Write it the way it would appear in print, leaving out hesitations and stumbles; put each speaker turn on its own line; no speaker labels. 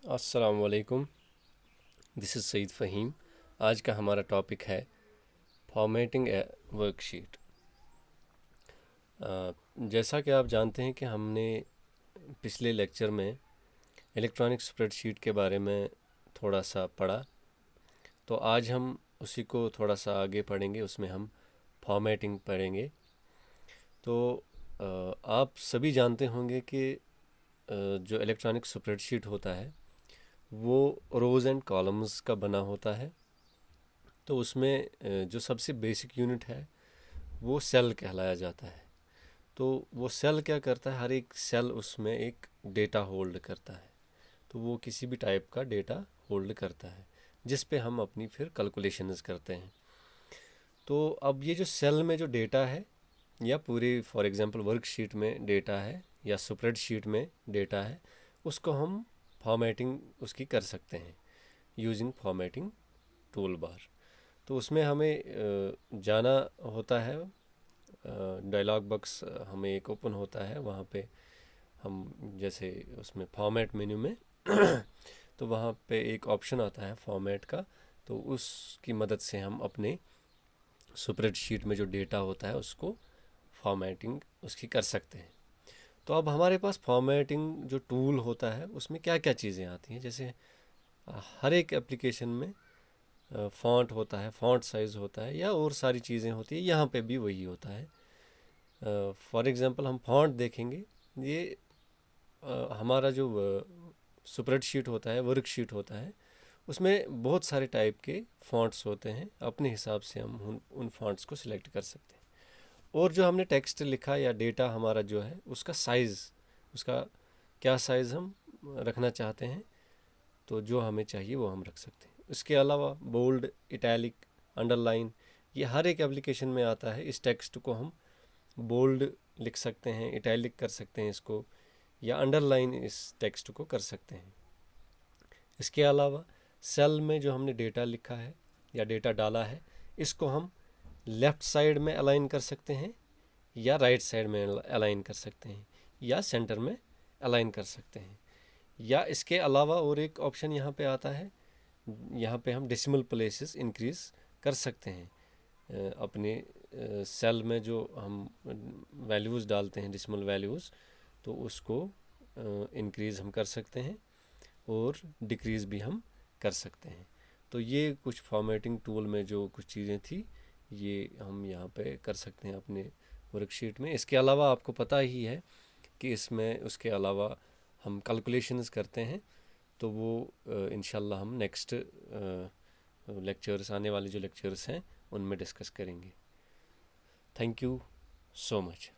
अस्सलाम वालेकुम। This is Saeed Faheem. आज का हमारा टॉपिक है फॉर्मेटिंग ए वर्कशीट। जैसा कि आप जानते हैं कि हमने पिछले लेक्चर में इलेक्ट्रॉनिक स्प्रेडशीट के बारे में थोड़ा सा पढ़ा, तो आज हम उसी को थोड़ा सा आगे पढ़ेंगे। उसमें हम फॉर्मेटिंग पढ़ेंगे। तो आप सभी जानते होंगे कि जो इलेक्ट्रॉनिक स्प्रेडशीट होता है वो रोज़ एंड कॉलम्स का बना होता है। तो उसमें जो सबसे बेसिक यूनिट है वो सेल कहलाया जाता है। तो वो सेल क्या करता है, हर एक सेल उसमें एक डेटा होल्ड करता है। तो वो किसी भी टाइप का डेटा होल्ड करता है जिस पे हम अपनी फिर कैलकुलेशंस करते हैं। तो अब ये जो सेल में जो डेटा है या पूरी फॉर एग्जांपल वर्कशीट में डेटा है या स्प्रेडशीट में डेटा है, उसको हम फॉर्मेटिंग उसकी कर सकते हैं यूजिंग फॉर्मेटिंग टूल बार। तो उसमें हमें जाना होता है, डायलॉग बॉक्स हमें एक ओपन होता है। वहाँ पे हम जैसे उसमें फॉर्मेट मेन्यू में तो वहाँ पे एक ऑप्शन आता है फॉर्मेट का। तो उसकी मदद से हम अपने स्प्रेडशीट में जो डेटा होता है उसको फॉर्मेटिंग उसकी कर सकते हैं। तो अब हमारे पास फॉर्मेटिंग जो टूल होता है उसमें क्या क्या चीज़ें आती हैं। जैसे हर एक एप्लीकेशन में फ़ॉन्ट होता है, फ़ॉन्ट साइज़ होता है या और सारी चीज़ें होती हैं। यहाँ पे भी वही होता है। फॉर एग्ज़ाम्पल हम फ़ॉन्ट देखेंगे। ये हमारा जो स्प्रेडशीट होता है, वर्कशीट होता है, उसमें बहुत सारे टाइप के फ़ॉन्ट्स होते हैं। अपने हिसाब से हम उन फ़ॉन्ट्स को सिलेक्ट कर सकते हैं। और जो हमने टेक्स्ट लिखा या डेटा हमारा जो है उसका साइज़, उसका क्या साइज़ हम रखना चाहते हैं, तो जो हमें चाहिए वो हम रख सकते हैं। इसके अलावा बोल्ड, इटैलिक, अंडरलाइन, ये हर एक एप्लीकेशन में आता है। इस टेक्स्ट को हम बोल्ड लिख सकते हैं, इटैलिक कर सकते हैं इसको, या अंडरलाइन इस टेक्स्ट को कर सकते हैं। इसके अलावा सेल में जो हमने डेटा लिखा है या डेटा डाला है, इसको हम लेफ़्ट साइड में अलाइन कर सकते हैं या राइट साइड में अलाइन कर सकते हैं या सेंटर में अलाइन कर सकते हैं। या इसके अलावा और एक ऑप्शन यहाँ पे आता है, यहाँ पे हम डेसिमल प्लेसेस इंक्रीज़ कर सकते हैं। अपने सेल में जो हम वैल्यूज़ डालते हैं, डेसिमल वैल्यूज़, तो उसको इंक्रीज़ हम कर सकते हैं और डिक्रीज़ भी हम कर सकते हैं। तो ये कुछ फॉर्मेटिंग टूल में जो कुछ चीज़ें थी, ये हम यहाँ पे कर सकते हैं अपने वर्कशीट में। इसके अलावा आपको पता ही है कि इसमें उसके अलावा हम कैलकुलेशंस करते हैं। तो वो इंशाल्लाह हम नेक्स्ट लेक्चर्स, आने वाले जो लेक्चर्स हैं उनमें डिस्कस करेंगे। Thank you so much.